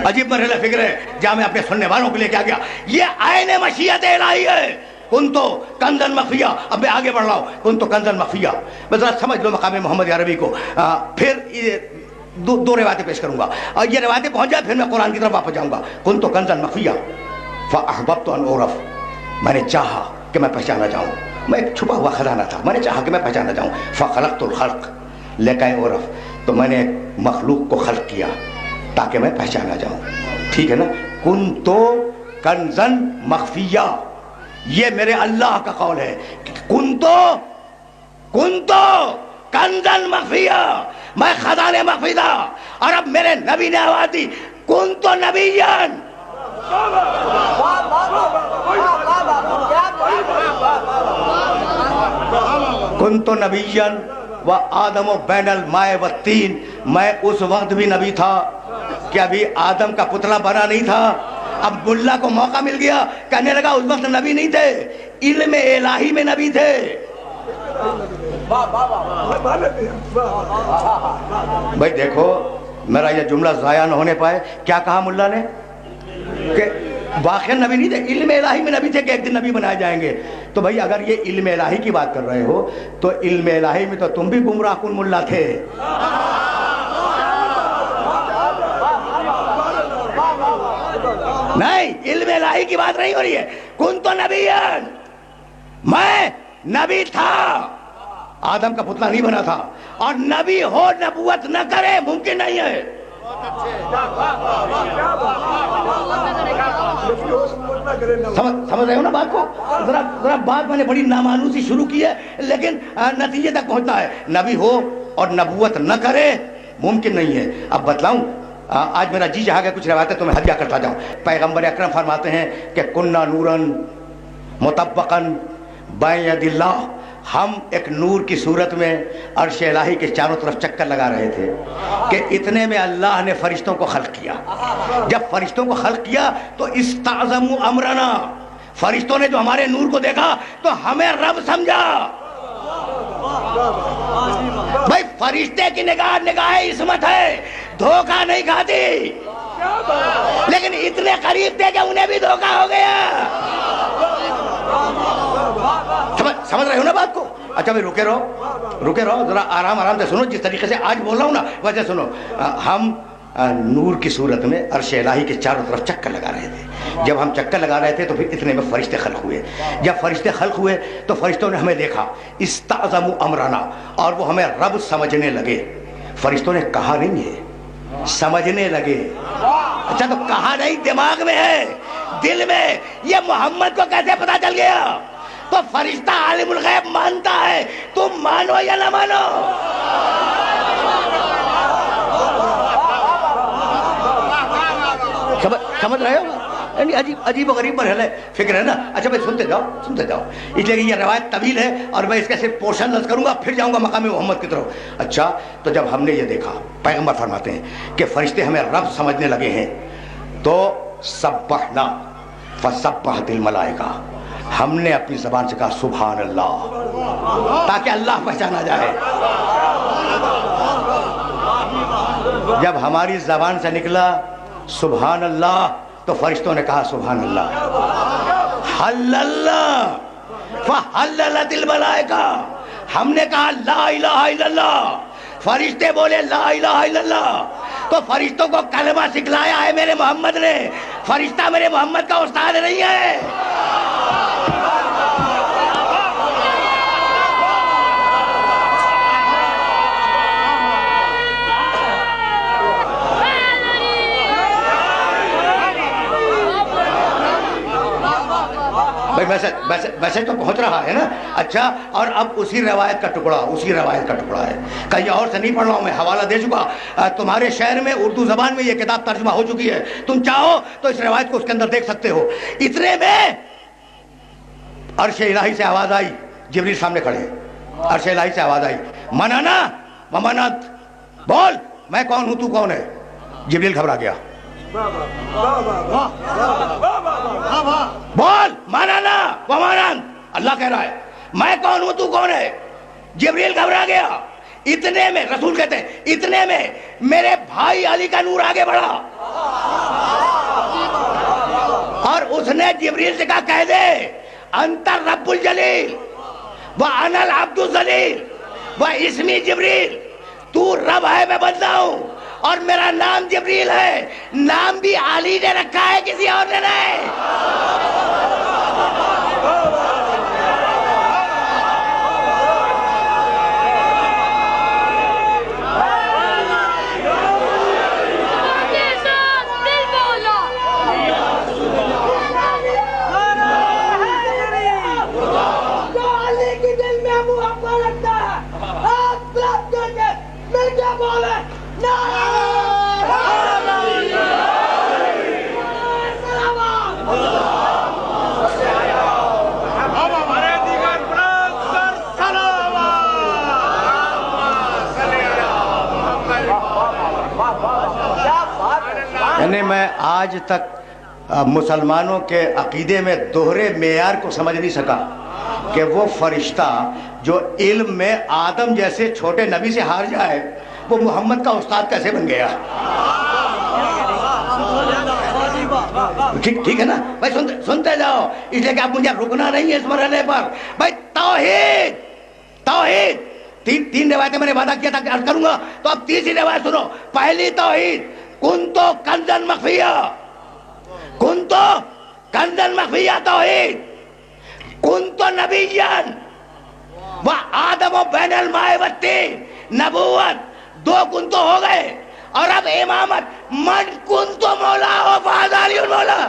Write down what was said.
عجیب مرحلہ فکر ہے جہاں میں اپنے سننے والوں کو لے کے آ گیا. یہ عین مشیت الہی ہے. کن تو کنزن مخفیہ. اب میں آگے بڑھ رہا ہوں. کن تو کنزن مخفیہ. میں ذرا سمجھ لو مقام محمد عربی کو. پھر دو روایتیں پیش کروں گا اور یہ روایتیں پہنچ جائے پھر میں قرآن کی طرف واپس جاؤں گا. کن تو کنزن مخفیہ فاحببت ان اعرف. میں نے چاہا کہ میں پہچانا جاؤں. میں ایک چھپا ہوا خزانہ تھا. میں نے چاہا کہ میں پہچانا جاؤں. فخلقت الخلق لکن اعرف. تو میں نے مخلوق کو خلق کیا تاکہ میں پہچانا جاؤں. ٹھیک ہے نا. کن تو کنزن مخفیہ. یہ میرے اللہ کا قول ہے. کن تو کنزن مخفیہ. میں خزانے مخفی تھا. اور اب میرے نبی نے آواز دی کن تو نبیان. کن تو نبیان و آدم و بین الماء و الطین. میں اس وقت بھی نبی تھا کہ ابھی آدم کا پتلا بنا نہیں تھا. اب ملا کو موقع مل گیا. کہنے لگا اس وقت نبی نہیں تھے, علم الہی میں نبی تھے. بھائی دیکھو میرا یہ جملہ ضائع نہ ہونے پائے. کیا کہا ملا نے کہ واقعا نبی نہیں تھے, علم الہی میں نبی تھے کہ ایک دن نبی بنائے جائیں گے. تو بھائی اگر یہ علم الہی کی بات کر رہے ہو تو علم الہی میں تو تم بھی گمراہ کن ملا تھے. نہیں, علم الہی کی بات نہیں ہو رہی ہے. کن تو نبیان. میں نبی تھا, آدم کا پتلا نہیں بنا تھا. اور نبی ہو نبوت نہ کرے ممکن نہیں ہے. سمجھ رہے ہو نا بات کو. ذرا بات میں نے بڑی نامانوسی شروع کی ہے لیکن نتیجے تک پہنچتا ہے. نبی ہو اور نبوت نہ کرے ممکن نہیں ہے. اب بتلاؤں, آج میرا جی جہاں گیا کچھ روایتیں تو میں ہدیہ کرتا جاؤں. پیغمبر اکرم فرماتے ہیں کہ کننا نورن مطبقاً بین ید اللہ. ہم ایک نور کی صورت میں عرش الہی کے چاروں طرف چکر لگا رہے تھے کہ اتنے میں اللہ نے فرشتوں کو خلق کیا. جب فرشتوں کو خلق کیا تو استعظموا امرنا. فرشتوں نے جو ہمارے نور کو دیکھا تو ہمیں رب سمجھا. بھائی فرشتے کی نگاہ عصمت ہے, دھوکہ نہیں کھاتی. لیکن اتنے قریب تھے کہ انہیں بھی دھوکہ ہو گیا. سمجھ رہے ہو نا بات کو. اچھا بھائی رکے رہو ذرا آرام سے سنو. جس طریقے سے آج بول رہا ہوں نا ویسے سنو. ہم نور کی صورت میں عرش الہی کے چاروں طرف چکر لگا رہے تھے. جب ہم چکر لگا رہے تھے تو پھر اتنے میں فرشتے خلق ہوئے. جب فرشتے خلق ہوئے تو فرشتوں نے ہمیں دیکھا, استعظموا امرنا, اور وہ ہمیں رب سمجھنے لگے. فرشتوں نے کہا نہیں ہے, سمجھنے لگے. اچھا تو کہا نہیں, دماغ میں ہے, دل میں. یہ محمد کو کیسے پتا چل گیا؟ تو فرشتہ عالم الغیب مانتا ہے, تم مانو یا نہ مانو. سمجھ رہے ہو؟ یعنی عجیب و غریب مرحلہ فکر ہے نا. اچھا بھائی سنتے جاؤ. اس لیے کہ یہ روایت طویل ہے اور میں اس کا صرف پورشن لفظ کروں گا پھر جاؤں گا مقام محمد کی طرف. اچھا تو جب ہم نے یہ دیکھا, پیغمبر فرماتے ہیں کہ فرشتے ہمیں رب سمجھنے لگے ہیں تو سبحنا فسبحت الملائکہ. ہم نے اپنی زبان سے کہا سبحان اللہ, تاکہ اللہ پہچانا جائے. جب ہماری زبان سے نکلا سبحان اللہ تو فرشتوں نے کہا سبحان اللہ. حل اللہ فحللت الملائکہ. ہم نے کہا لا الہ الا اللہ, فرشتے بولے لا الہ الا اللہ. تو فرشتوں کو کلمہ سکھلایا ہے میرے محمد نے. فرشتہ میرے محمد کا استاد نہیں ہے. ویسے تو پہنچ رہا ہے نا. اچھا اور اب اسی روایت کا ٹکڑا ہے. کہیں اور سے نہیں پڑھ رہا ہوں میں, حوالہ دے چکا. تمہارے شہر میں اردو زبان میں یہ کتاب ترجمہ ہو چکی ہے. تم چاہو تو اس روایت کو اس کے اندر دیکھ سکتے ہو. اتنے میں عرش الہی سے آواز آئی, جبریل سامنے کھڑے. عرش الہی سے آواز آئی منانا ومنت, بول میں کون ہوں تو کون ہے. جبریل گھبرا گیا. بول مانانا ومانن, اللہ کہہ رہا ہے میں کون ہوں تو کون ہے. جبریل گھبرا گیا. اتنے میں رسول کہتے ہیں اتنے میں میرے بھائی علی کا نور آگے بڑھا. جبریل سے کہا کہہ دے انت رب الجلیل وَأَنَا الْعَبْدُ الذَّلِيلُ وَإِسْمِي جبریل، تو رب ہے میں بندہ ہوں اور میرا نام جبریل ہے. نام بھی علی نے رکھا ہے کسی اور نے نہیں. یعنی میں آج تک مسلمانوں کے عقیدے میں دوہرے معیار کو سمجھ نہیں سکا کہ وہ فرشتہ جو علم میں آدم جیسے چھوٹے نبی سے ہار جائے وہ محمد کا استاد کیسے بن گیا. ٹھیک ہے نا بھائی، سنتے جاؤ، اس لیے کہ اب مجھے رکنا نہیں ہے اس مرحلے پر. بھائی توحید، توحید تین روایتیں میں نے وعدہ کیا تھا کہ عرض کروں گا، تو اب تیسری روایت سنو. پہلی توحید کنتو کنزن مخفیہ، کنتو کنزن مخفیہ توحید، کنتو نبیان و آدم و بین الماء والتین، نبوت دو کنتو ہو گئے، اور اب امامت من کنتو مولا و فہذا علی مولا.